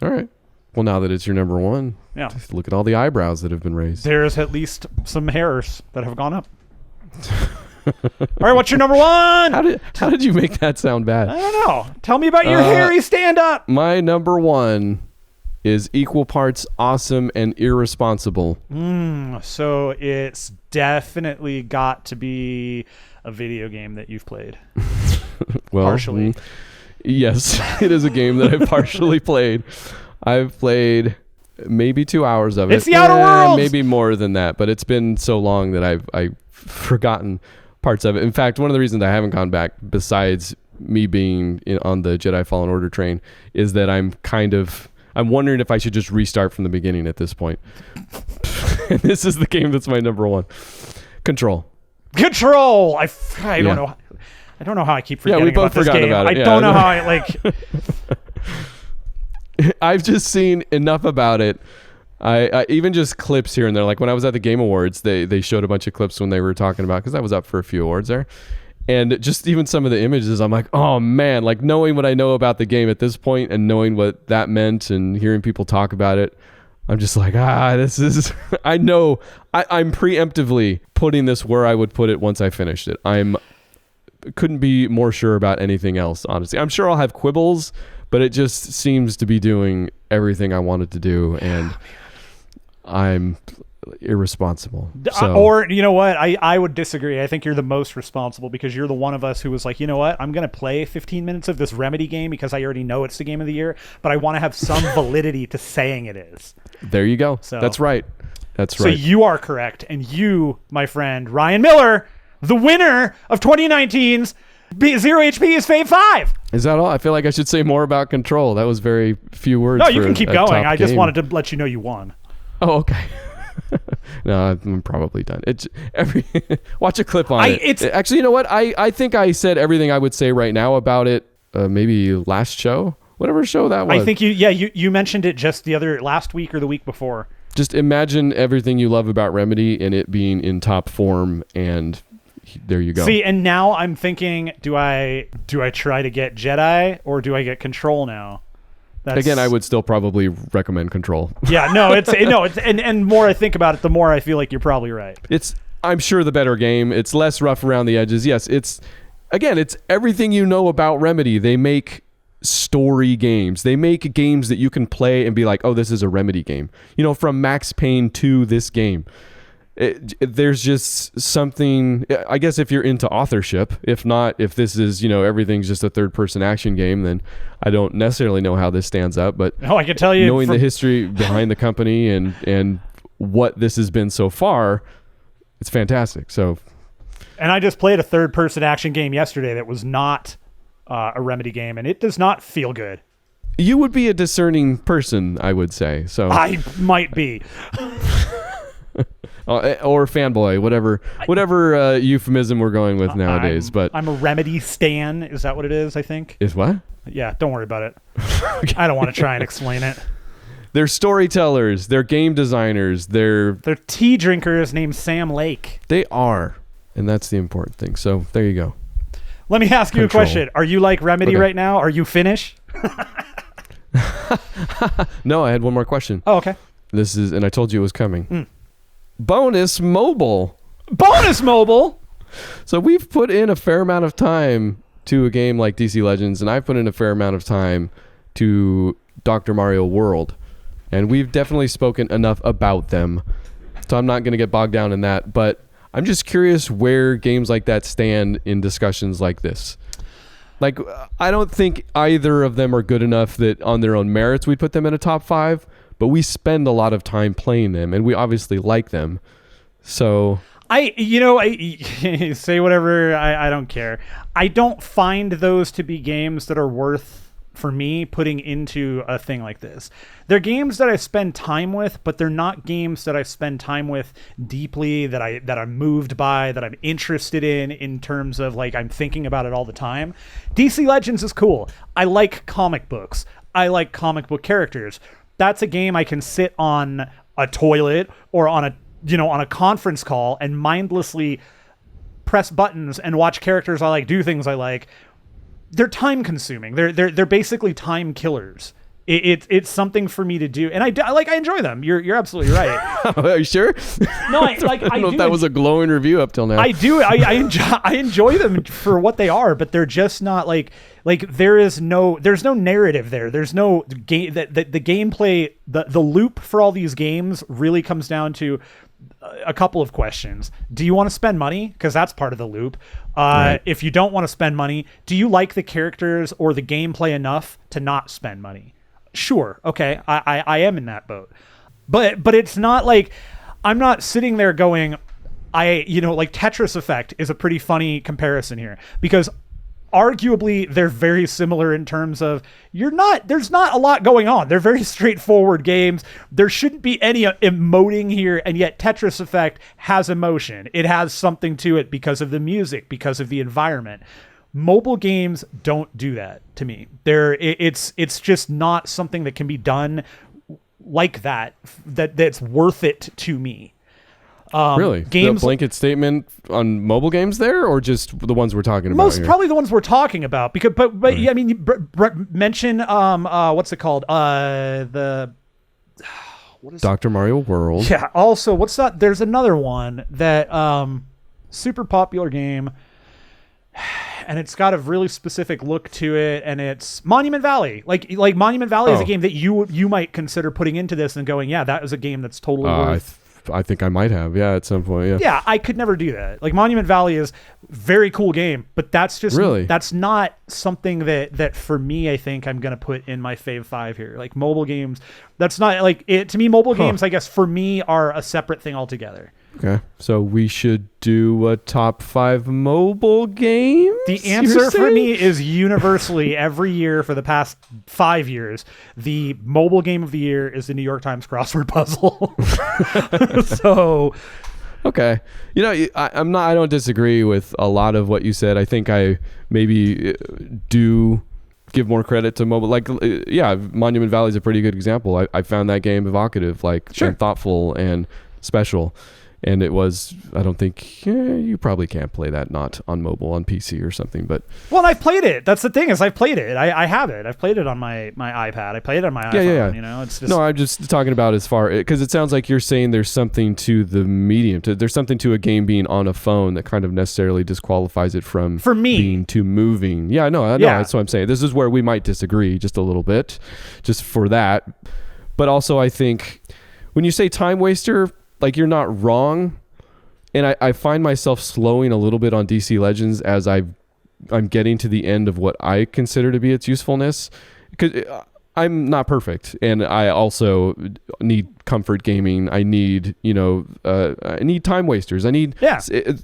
[SPEAKER 2] All right. Well, now that it's your number one,
[SPEAKER 1] Yeah.
[SPEAKER 2] just look at all the eyebrows that have been raised.
[SPEAKER 1] There's at least some hairs that have gone up. All right, what's your number one?
[SPEAKER 2] How did you make that sound bad?
[SPEAKER 1] I don't know. Tell me about your hairy stand-up.
[SPEAKER 2] My number one is equal parts awesome and irresponsible.
[SPEAKER 1] So it's definitely got to be a video game that you've played.
[SPEAKER 2] Well,
[SPEAKER 1] Partially.
[SPEAKER 2] Yes, it is a game that I've partially played. I've played maybe 2 hours of it.
[SPEAKER 1] It's The Outer Worlds!
[SPEAKER 2] Maybe more than that, but it's been so long that I've forgotten parts of it. In fact, one of the reasons I haven't gone back, besides me being on the Jedi Fallen Order train, is that I'm wondering if I should just restart from the beginning at this point. And this is the game that's my number one. Control.
[SPEAKER 1] Control. I don't
[SPEAKER 2] Yeah.
[SPEAKER 1] know. I don't know how I keep forgetting
[SPEAKER 2] we both
[SPEAKER 1] about this
[SPEAKER 2] forgot
[SPEAKER 1] game.
[SPEAKER 2] about it.
[SPEAKER 1] I
[SPEAKER 2] Yeah.
[SPEAKER 1] don't know how I like.
[SPEAKER 2] I've just seen enough about it. I even just clips here and there. Like when I was at the Game Awards, they showed a bunch of clips when they were talking about, because I was up for a few awards there, And just even some of the images, I'm like, oh man, like knowing what I know about the game at this point and knowing what that meant and hearing people talk about it, I'm just like, this is, I know, I'm preemptively putting this where I would put it once I finished it. Couldn't be more sure about anything else, honestly. I'm sure I'll have quibbles, but it just seems to be doing everything I wanted to do, and I'm irresponsible.
[SPEAKER 1] Or you know what, I would disagree. I think you're the most responsible, because you're the one of us who was like, you know what, I'm gonna play 15 minutes of this Remedy game because I already know it's the game of the year, but I want to have some validity to saying it is.
[SPEAKER 2] There you go.
[SPEAKER 1] So,
[SPEAKER 2] that's right.
[SPEAKER 1] So you are correct, and you, my friend Ryan Miller, the winner of 2019's Zero HP is Fave 5.
[SPEAKER 2] Is that all? I feel like I should say more about Control. That was very few words.
[SPEAKER 1] No, you can keep going. I just
[SPEAKER 2] game.
[SPEAKER 1] wanted to let you know you won.
[SPEAKER 2] Oh, okay. No, I'm probably done. It's watch a clip on it. Actually, you know what? I think I said everything I would say right now about it. Maybe last show, whatever show that was.
[SPEAKER 1] I think you mentioned it just last week or the week before.
[SPEAKER 2] Just imagine everything you love about Remedy and it being in top form, and there you go.
[SPEAKER 1] See, and now I'm thinking, do I try to get Jedi or do I get Control now?
[SPEAKER 2] Again, I would still probably recommend Control.
[SPEAKER 1] Yeah, and more I think about it, the more I feel like you're probably right.
[SPEAKER 2] I'm sure the better game. It's less rough around the edges. Yes, it's everything you know about Remedy. They make story games. They make games that you can play and be like, oh, this is a Remedy game. You know, from Max Payne to this game. There's just something, I guess, if you're into authorship. If not, if this is, everything's just a third-person action game, then I don't necessarily know how this stands up. But
[SPEAKER 1] I can tell you,
[SPEAKER 2] knowing the history behind the company and what this has been so far, it's fantastic. So,
[SPEAKER 1] and I just played a third-person action game yesterday that was not a Remedy game, and it does not feel good.
[SPEAKER 2] You would be a discerning person, I would say. So
[SPEAKER 1] I might be.
[SPEAKER 2] Or fanboy, whatever euphemism we're going with nowadays. But
[SPEAKER 1] I'm a Remedy stan. Is that what it is? I think.
[SPEAKER 2] Is what?
[SPEAKER 1] Yeah, don't worry about it. Okay. I don't want to try and explain it.
[SPEAKER 2] They're storytellers. They're game designers. They're
[SPEAKER 1] tea drinkers named Sam Lake.
[SPEAKER 2] They are, and that's the important thing. So there you go.
[SPEAKER 1] Let me ask you a question. Are you like Remedy right now? Are you finished?
[SPEAKER 2] No, I had one more question.
[SPEAKER 1] Oh, okay.
[SPEAKER 2] This is, and I told you it was coming. Bonus Mobile. So we've put in a fair amount of time to a game like DC Legends, and I've put in a fair amount of time to Dr. Mario World, and we've definitely spoken enough about them, so I'm not going to get bogged down in that, but I'm just curious where games like that stand in discussions like this. Like, I don't think either of them are good enough that on their own merits we'd put them in a top 5, but we spend a lot of time playing them, and we obviously like them. So
[SPEAKER 1] I say whatever. I don't care. I don't find those to be games that are worth, for me, putting into a thing like this. They're games that I spend time with, but they're not games that I spend time with deeply, that I'm moved by, that I'm interested in terms of, like, I'm thinking about it all the time. DC Legends is cool. I like comic books. I like comic book characters. That's a game I can sit on a toilet or on a conference call and mindlessly press buttons and watch characters I like do things I like. They're time consuming. They're basically time killers. It's something for me to do, and I enjoy them. You're absolutely right.
[SPEAKER 2] Are you sure?
[SPEAKER 1] No, I
[SPEAKER 2] don't know if that was a glowing review up till now.
[SPEAKER 1] I do. I enjoy them for what they are, but they're just not like there's no narrative there. There's no game that the gameplay, the loop for all these games really comes down to a couple of questions. Do you want to spend money? Because that's part of the loop. Right. If you don't want to spend money, do you like the characters or the gameplay enough to not spend money? Sure. Okay. I am in that boat, but it's not like I'm not sitting there going, like Tetris Effect is a pretty funny comparison here, because arguably they're very similar in terms of there's not a lot going on. They're very straightforward games. There shouldn't be any emoting here. And yet Tetris Effect has emotion. It has something to it because of the music, because of the environment. Mobile games don't do that to me. It's just not something that can be done like that's worth it to me.
[SPEAKER 2] Really?
[SPEAKER 1] Games,
[SPEAKER 2] the blanket statement on mobile games there, or just the ones we're talking about here?
[SPEAKER 1] probably the ones we're talking about, because but yeah, I mean, mention what's it called? What is
[SPEAKER 2] Dr. Mario World.
[SPEAKER 1] Yeah. Also, what's that? There's another one that super popular game, and it's got a really specific look to it, and it's Monument Valley. Like Monument Valley is a game that you might consider putting into this and going, yeah, that was a game that's totally worth.
[SPEAKER 2] I think I might have, at some point, yeah.
[SPEAKER 1] Yeah, I could never do that. Like Monument Valley is very cool game, but that's just that's not something that for me, I think I'm gonna put in my fave 5 here. Like mobile games, that's not like it to me. Mobile games, I guess, for me are a separate thing altogether.
[SPEAKER 2] Okay, so we should do a top 5 mobile games?
[SPEAKER 1] The answer for me is universally every year for the past 5 years, the mobile game of the year is the New York Times crossword puzzle. So,
[SPEAKER 2] okay, I don't disagree with a lot of what you said. I think I maybe do give more credit to mobile. Like, Monument Valley is a pretty good example. I found that game evocative, and thoughtful and special. And it was, I don't think, you probably can't play that not on mobile, on PC or something. But
[SPEAKER 1] well, I've played it. That's the thing, is I've played it. I have it. I've played it on my iPad. I played it on my iPhone.
[SPEAKER 2] Yeah.
[SPEAKER 1] It's just...
[SPEAKER 2] No, I'm just talking about as far, because it sounds like you're saying there's something to the medium. There's something to a game being on a phone that kind of necessarily disqualifies it from
[SPEAKER 1] for me
[SPEAKER 2] being too moving. Yeah, no, that's what I'm saying. This is where we might disagree just a little bit, just for that. But also, I think when you say time waster, like, you're not wrong, and I find myself slowing a little bit on DC Legends as I'm getting to the end of what I consider to be its usefulness, because I'm not perfect, and I also need comfort gaming. I need I need time wasters. I need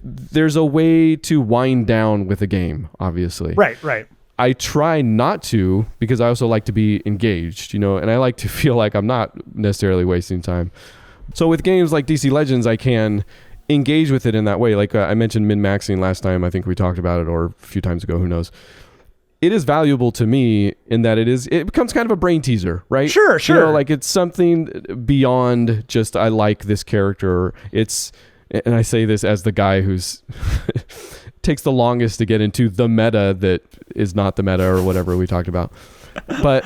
[SPEAKER 2] there's a way to wind down with a game, obviously.
[SPEAKER 1] Right.
[SPEAKER 2] I try not to, because I also like to be engaged, and I like to feel like I'm not necessarily wasting time. So with games like DC Legends, I can engage with it in that way. Like I mentioned min-maxing last time. I think we talked about it, or a few times ago, who knows. It is valuable to me in that it becomes kind of a brain teaser, right?
[SPEAKER 1] Sure.
[SPEAKER 2] Like it's something beyond just, I like this character. And I say this as the guy who's takes the longest to get into the meta that is not the meta, or whatever we talked about. But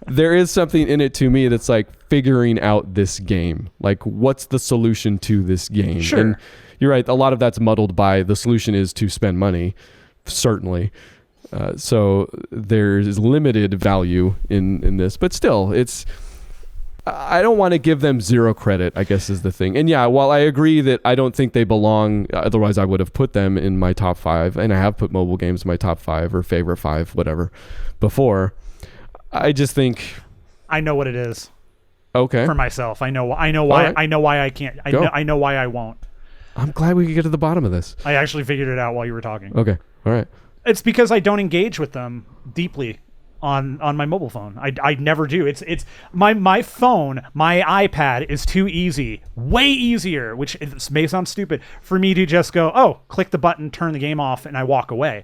[SPEAKER 2] there is something in it to me that's like figuring out this game. Like, what's the solution to this game?
[SPEAKER 1] Sure.
[SPEAKER 2] And you're right, a lot of that's muddled by the solution is to spend money, certainly. So there's limited value in this, but still, I don't want to give them zero credit, I guess, is the thing. And while I agree that I don't think they belong, otherwise I would have put them in my top 5, and I have put mobile games in my top 5 or favorite 5, whatever, before. I just think
[SPEAKER 1] I know what it is.
[SPEAKER 2] Okay.
[SPEAKER 1] For myself, I know why.
[SPEAKER 2] Right.
[SPEAKER 1] I know why I can't. I know why I won't.
[SPEAKER 2] I'm glad we could get to the bottom of this.
[SPEAKER 1] I actually figured it out while you were talking.
[SPEAKER 2] Okay. All right.
[SPEAKER 1] It's because I don't engage with them deeply on my mobile phone. I never do. It's my phone, my iPad is too easy, way easier, which may sound stupid, for me to just go, click the button, turn the game off, and I walk away.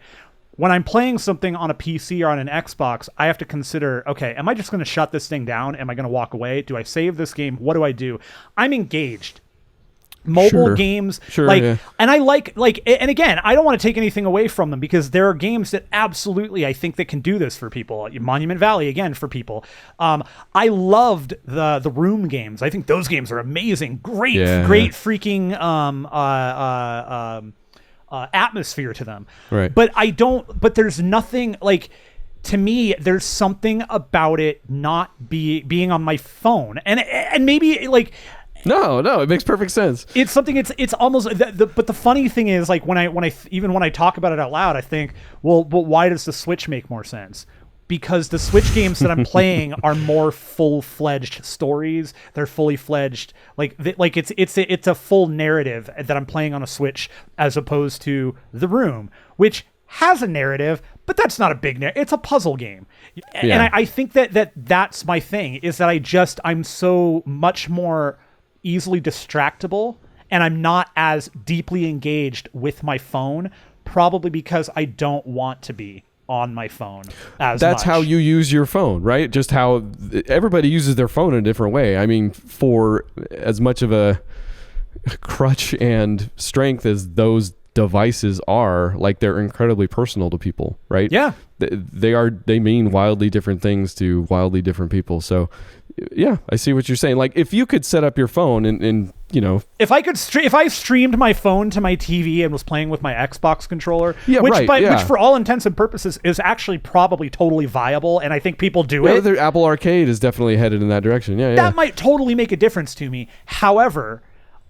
[SPEAKER 1] When I'm playing something on a PC or on an Xbox, I have to consider, okay, am I just going to shut this thing down? Am I going to walk away? Do I save this game? What do I do? I'm engaged. Mobile games, and I like, and again, I don't want to take anything away from them, because there are games that absolutely I think that can do this for people. Monument Valley, again, for people. I loved the Room games. I think those games are amazing. Great freaking atmosphere to them.
[SPEAKER 2] Right.
[SPEAKER 1] But there's nothing like, to me, there's something about it not being on my phone, and maybe like.
[SPEAKER 2] No, it makes perfect sense.
[SPEAKER 1] It's something. It's almost. But the funny thing is, like when I talk about it out loud, I think, well, but why does the Switch make more sense? Because the Switch games that I'm playing are more full-fledged stories. They're fully fledged, it's a full narrative that I'm playing on a Switch, as opposed to The Room, which has a narrative, but that's not a big narrative. It's a puzzle game. Yeah. And I think that's my thing, is that I'm so much more easily distractible, and I'm not as deeply engaged with my phone, probably because I don't want to be on my phone as
[SPEAKER 2] That's
[SPEAKER 1] much.
[SPEAKER 2] how you use your phone, right? Just how everybody uses their phone in a different way. I mean, for as much of a crutch and strength as those devices are, like they're incredibly personal to people, right?
[SPEAKER 1] Yeah.
[SPEAKER 2] They mean wildly different things to wildly different people. So yeah, I see what you're saying. Like if you could set up your phone and
[SPEAKER 1] if I streamed my phone to my TV and was playing with my Xbox controller, which for all intents and purposes is actually probably totally viable, and I think people do it.
[SPEAKER 2] The Apple Arcade is definitely headed in that direction. Yeah,
[SPEAKER 1] that might totally make a difference to me. However,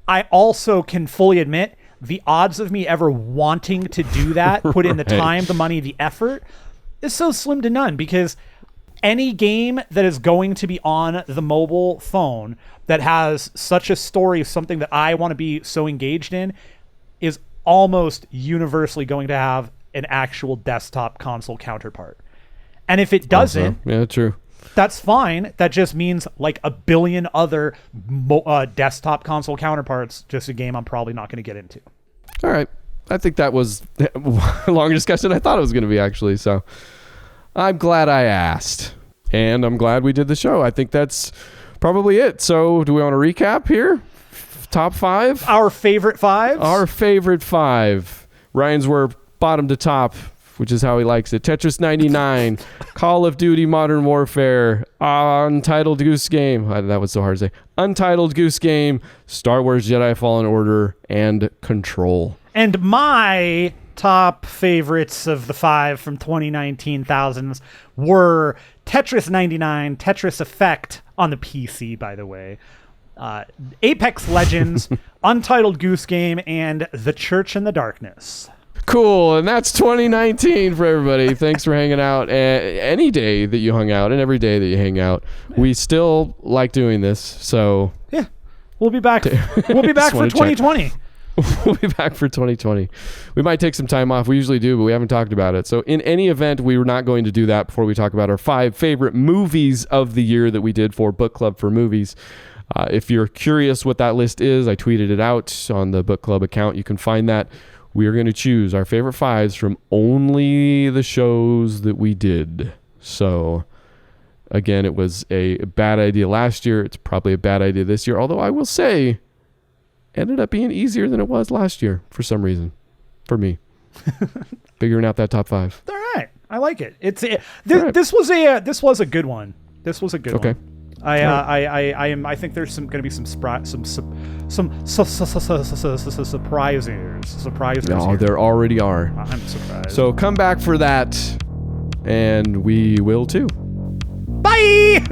[SPEAKER 1] I also can fully admit the odds of me ever wanting to do that, put in the time, the money, the effort, is so slim to none, because any game that is going to be on the mobile phone that has such a story, something that I want to be so engaged in, is almost universally going to have an actual desktop console counterpart. And if it doesn't,
[SPEAKER 2] yeah, true.
[SPEAKER 1] That's fine. That just means like a billion other desktop console counterparts, just a game I'm probably not going to get into.
[SPEAKER 2] All right. I think that was a longer discussion than I thought it was going to be, actually. So I'm glad I asked. And I'm glad we did the show. I think that's probably it. So do we want to recap here? Top 5?
[SPEAKER 1] Our favorite 5s?
[SPEAKER 2] Our favorite 5. Ryan's were bottom to top, which is how he likes it. Tetris 99, Call of Duty Modern Warfare, Untitled Goose Game. That was so hard to say. Untitled Goose Game, Star Wars Jedi Fallen Order, and Control.
[SPEAKER 1] And my top favorites of the 5 from 2019 thousands were Tetris 99, Tetris Effect on the PC, by the way, Apex Legends, Untitled Goose Game, and The Church in the Darkness.
[SPEAKER 2] Cool, and that's 2019 for everybody. Thanks for hanging out. Any day that you hung out and every day that you hang out, we still like doing this. So
[SPEAKER 1] yeah, we'll be back. We'll be back for 2020.
[SPEAKER 2] We'll be back for 2020. We might take some time off. We usually do, but we haven't talked about it. So in any event, we were not going to do that before we talk about our 5 favorite movies of the year that we did for Book Club for Movies. If you're curious what that list is, I tweeted it out on the Book Club account. You can find that. We are going to choose our favorite 5s from only the shows that we did. So, again, it was a bad idea last year. It's probably a bad idea this year. Although I will say, ended up being easier than it was last year for some reason. For me. Figuring out that top 5.
[SPEAKER 1] All right. I like it. This was a good one. This was a good one. I think there's going to be some surprises.
[SPEAKER 2] No, there already are.
[SPEAKER 1] I'm surprised.
[SPEAKER 2] So come back for that, and we will too.
[SPEAKER 1] Bye.